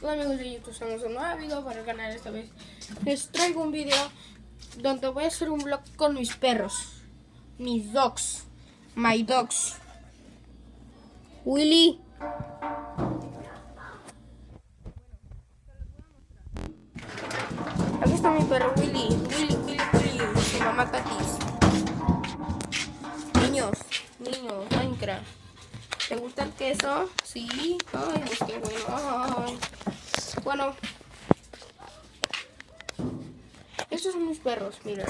Hola amigos de YouTube, estamos en un nuevo video para el canal. Esta vez les traigo un video donde voy a hacer un vlog con mis perros, mis dogs, my dogs. Willy, aquí está mi perro Willy, su mamá Tatis. Niños, Minecraft, ¿te gusta el queso? Sí, ay, es que bueno, ay. Bueno, estos son mis perros, mira.